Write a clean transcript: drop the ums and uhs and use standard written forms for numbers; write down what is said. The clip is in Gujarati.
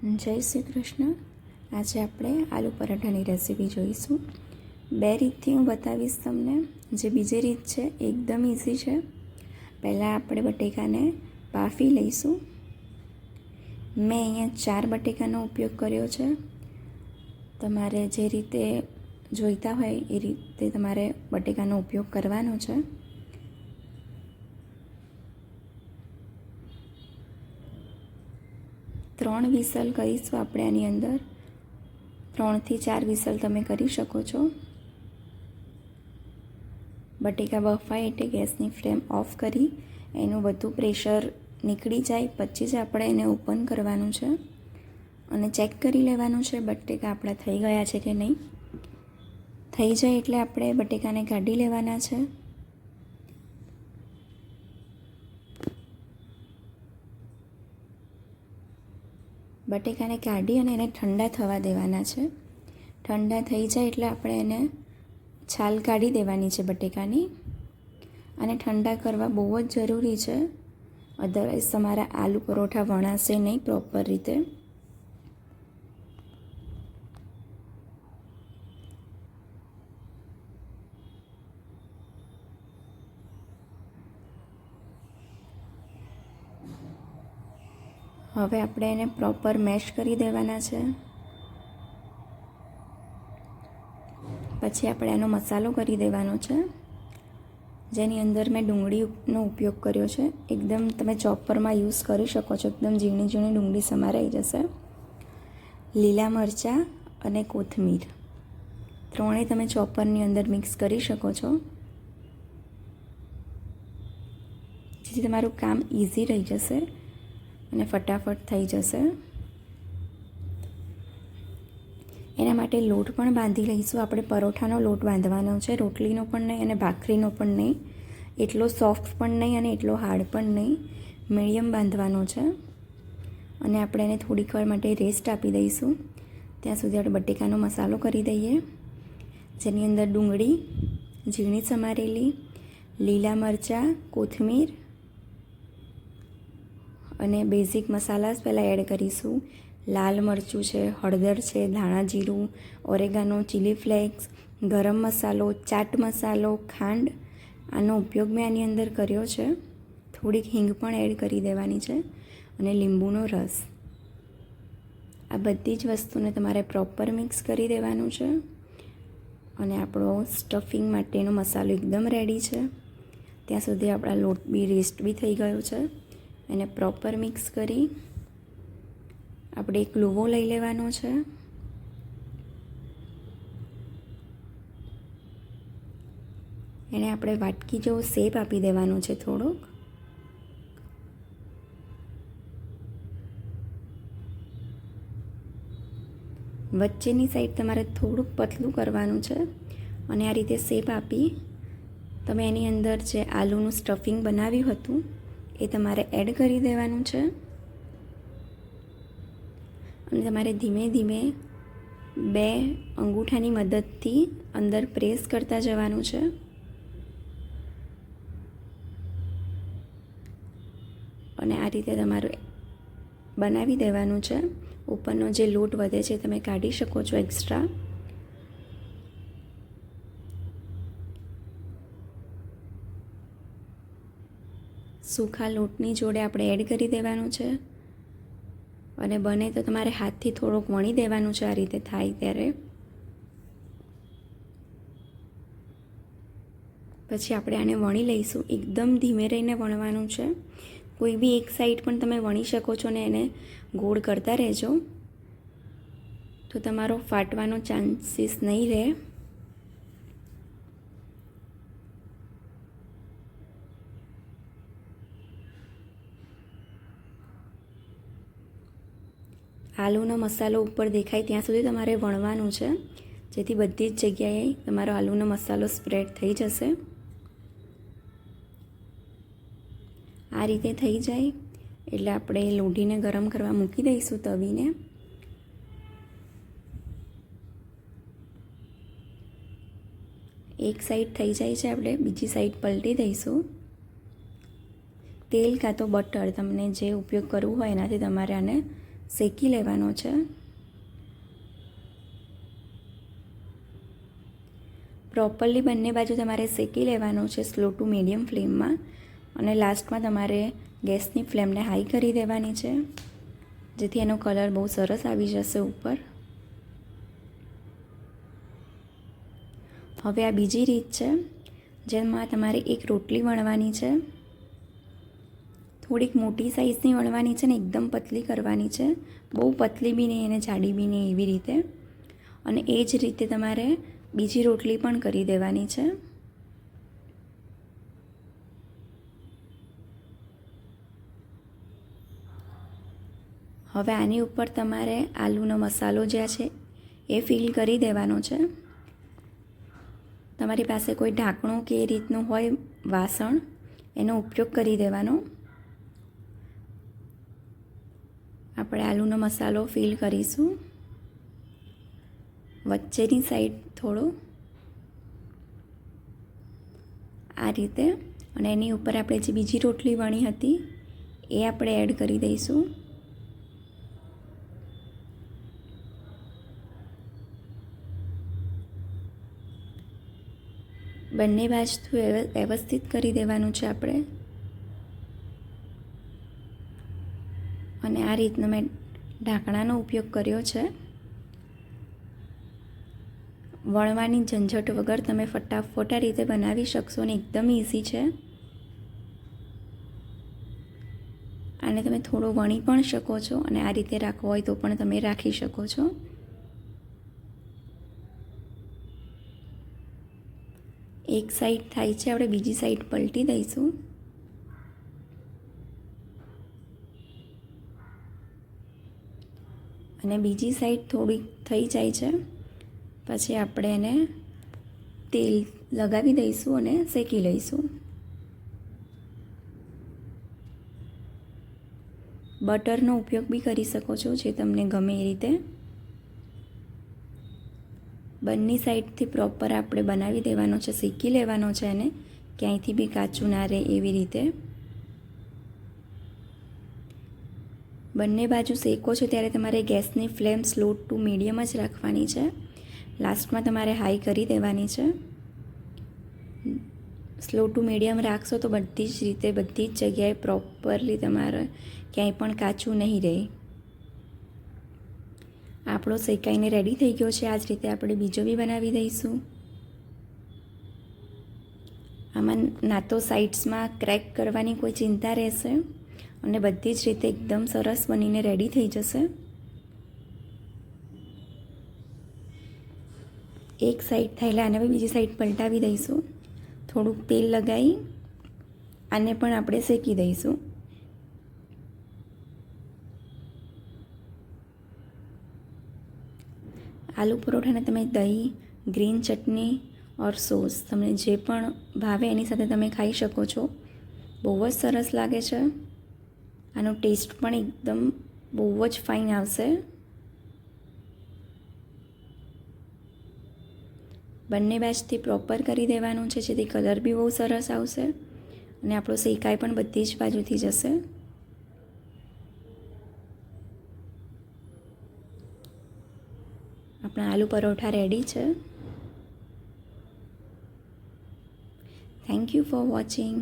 જય શ્રી કૃષ્ણ. આજે આપણે આલુ પરાઠાની રેસીપી જોઈશું. બે રીતથી હું બતાવીશ તમને. જે બીજી રીત છે એકદમ ઇઝી છે. પહેલાં આપણે બટેકાને બાફી લઈશું. મેં અહીંયા 4 બટેકાનો ઉપયોગ કર્યો છે. તમારે જે રીતે જોઈતા હોય એ રીતે તમારે બટેકાનો ઉપયોગ કરવાનો છે. ત્રણ વિસલ કરીશું આપણે આની અંદર. 3 થી 4 વિસલ તમે કરી શકો છો. બટેકા બફાય એટલે ગેસની ફ્લેમ ઓફ કરી એનું બધું પ્રેશર નીકળી જાય પછી જ આપણે એને ઓપન કરવાનું છે અને ચેક કરી લેવાનું છે બટેકા આપણા થઈ ગયા છે કે નહીં. થઈ જાય એટલે આપણે બટેકાને કાઢી લેવાના છે. બટેકાને કાઢી અને એને ઠંડા થવા દેવાના છે. ઠંડા થઈ જાય એટલે આપણે એને છાલ કાઢી દેવાની છે બટેકાની. અને ઠંડા કરવા બહુ જ જરૂરી છે, અધરવાઇઝ તમારા આલુ પરોઠા વણાશે નહીં પ્રોપર રીતે. હવે આપણે એને પ્રોપર મેશ કરી દેવાના છે. પછી આપણે એનો મસાલો કરી દેવાનો છે, જેની અંદર મેં ડુંગળીનો ઉપયોગ કર્યો છે. એકદમ તમે ચોપરમાં યુઝ કરી શકો છો, એકદમ ઝીણી ઝીણી ડુંગળી સમારાઈ જશે. લીલા મરચાં અને કોથમીર ત્રણેય તમે ચોપરની અંદર મિક્સ કરી શકો છો, જેથી તમારું કામ ઇઝી રહી જશે અને ફટાફટ થઈ જશે. એના માટે લોટ પણ બાંધી લઈશું. આપણે પરોઠાનો લોટ બાંધવાનો છે, રોટલીનો પણ નહીં અને ભાખરીનો પણ નહીં. એટલો સોફ્ટ પણ નહીં અને એટલો હાર્ડ પણ નહીં, મીડિયમ બાંધવાનો છે. અને આપણે એને થોડીક વાર માટે રેસ્ટ આપી દઈશું. ત્યાં સુધી આપણે બટેકાનો મસાલો કરી દઈએ, જેની અંદર ડુંગળી ઝીણી સમારેલી, લીલા મરચાં, કોથમીર અને બેઝિક મસાલા પહેલાં એડ કરીશું. લાલ મરચું છે, હળદર છે, ધાણા જીરું, ઓરેગાનો, ચીલી ફ્લેક્સ, ગરમ મસાલો, ચાટ મસાલો, ખાંડ, આનો ઉપયોગ મેં આની અંદર કર્યો છે. થોડીક હિંગ પણ એડ કરી દેવાની છે અને લીંબુનો રસ. આ બધી જ વસ્તુને તમારે પ્રોપર મિક્સ કરી દેવાનું છે. અને આપણો સ્ટફિંગ માટેનો મસાલો એકદમ રેડી છે. ત્યાં સુધી આપણા લોટ બી રેસ્ટ બી થઈ ગયો છે. એને પ્રોપર મિક્સ કરી આપણે એક લુવો લઈ લેવાનો છે. એને આપણે વાટકી જેવો શેપ આપી દેવાનો છે થોડોક. વચ્ચેની સાઈડ તમારે થોડુંક પતલું કરવાનું છે અને આ રીતે શેપ આપી તમે એની અંદર જે આલુનું સ્ટફિંગ બનાવ્યું હતું એ તમારે એડ કરી દેવાનું છે. અને તમારે ધીમે ધીમે 2 અંગૂઠાની મદદથી અંદર પ્રેસ કરતા જવાનું છે. અને આ રીતે તમારે બનાવી દેવાનું છે. ઉપરનો જે લોટ વધે છે તમે કાઢી શકો છો એક્સ્ટ્રા. સૂખા લોટની જોડે આપણે એડ કરી દેવાનું છે. અને બને તો તમારે હાથથી થોડોક વણી દેવાનું છે. આ રીતે થાય ત્યારે પછી આપણે આને વણી લઈશું. એકદમ ધીમે રહીને વણવાનું છે. કોઈ બી એક સાઈડ પણ તમે વણી શકો છો ને એને ગોળ કરતા રહેજો, તો તમારો ફાટવાનો ચાન્સીસ નહીં રહે. આલુનો મસાલો ઉપર દેખાય ત્યાં સુધી તમારે વણવાનું છે, જેથી બધી જ જગ્યાએ તમારો આલુનો મસાલો સ્પ્રેડ થઈ જશે. આ રીતે થઈ જાય એટલે આપણે લોઢીને ગરમ કરવા મૂકી દઈશું તવીને. એક સાઈડ થઈ જાય છે, આપણે બીજી સાઈડ પલટી દઈશું. તેલ કાં તો બટર તમને જે ઉપયોગ કરવું હોય એનાથી તમારે આને શેકી લેવાનો છે. પ્રોપરલી બંને બાજુ તમારે શેકી લેવાનું છે સ્લો ટુ મીડિયમ ફ્લેમમાં, અને લાસ્ટમાં તમારે ગેસની ફ્લેમને હાઈ કરી દેવાની છે, જેથી એનો કલર બહુ સરસ આવી જશે ઉપર. હવે આ બીજી રીત છે, જેમાં તમારે એક રોટલી વણવાની છે. થોડીક મોટી સાઇઝની વણવાની છે ને એકદમ પતલી કરવાની છે, બહુ પતલી બી નહીં અને જાડી બી નહીં, એવી રીતે. અને એ જ રીતે તમારે બીજી રોટલી પણ કરી દેવાની છે. હવે આની ઉપર તમારે આલુનો મસાલો જે છે એ ફિલ કરી દેવાનો છે. તમારી પાસે કોઈ ઢાંકણું કે એ રીતનું હોય વાસણ, એનો ઉપયોગ કરી દેવાનો. આપણે આલુનો મસાલો ફિલ કરીશું વચ્ચેની સાઈડ થોડો આ રીતે, અને એની ઉપર આપણે જે બીજી રોટલી વણી હતી એ આપણે એડ કરી દઈશું. બંને બાજુથી વ્યવસ્થિત કરી દેવાનું છે આપણે. અને આ રીતનો મેં ઢાંકણાનો ઉપયોગ કર્યો છે. વણવાની ઝંઝટ વગર તમે ફટાફટ આ રીતે બનાવી શકશો ને એકદમ ઇઝી છે. આને તમે થોડો વણી પણ શકો છો, અને આ રીતે રાખવો હોય તો પણ તમે રાખી શકો છો. એક સાઈડ થાય છે, આપણે બીજી સાઈડ પલટી દઈશું. અને બીજી સાઈડ થોડી થઈ જાય છે પછી આપણે એને તેલ લગાવી દઈશું અને શેકી લઈશું. બટરનો ઉપયોગ બી કરી શકો છો, જે તમને ગમે એ રીતે. બંને સાઈડથી પ્રોપર આપણે બનાવી દેવાનો છે, શેકી લેવાનો છે એને, ક્યાંયથી બી કાચું ના રહે એવી રીતે. બંને બાજુ શેકો છો ત્યારે તમારે ગેસની ફ્લેમ સ્લો ટુ મીડિયમ જ રાખવાની છે. લાસ્ટમાં તમારે હાઈ કરી દેવાની છે. સ્લો ટુ મીડિયમ રાખશો તો બધી જ રીતે બધી જ જગ્યાએ પ્રોપરલી તમારે ક્યાંય પણ કાચું નહીં રહે. આપણો શેકાઈને રેડી થઈ ગયો છે. આ જ રીતે આપણે બીજો બી બનાવી દઈશું. આમાં ના તો સાઈડ્સમાં ક્રેક કરવાની કોઈ ચિંતા રહેશે, અને બધી જ રીતે એકદમ સરસ બનીને રેડી થઈ જશે. એક સાઈડ થયેલા આને બી બીજી સાઈડ પલટાવી દઈશું. થોડુંક તેલ લગાવી આને પણ આપણે શેકી દઈશું. આલુ પરોઠાને તમે દહીં, ગ્રીન ચટણી ઓર સોસ તમને જે પણ ભાવે એની સાથે તમે ખાઈ શકો છો. બહુ જ સરસ લાગે છે. આનો ટેસ્ટ પણ એકદમ બહુ જ ફાઇન આવશે. બંને બાજુથી પ્રોપર કરી દેવાનું છે, જેથી કલર બી બહુ સરસ આવશે અને આપણો શેકાઈ પણ બધી જ બાજુથી જશે. આપણા આલુ પરોઠા રેડી છે. Thank you for watching.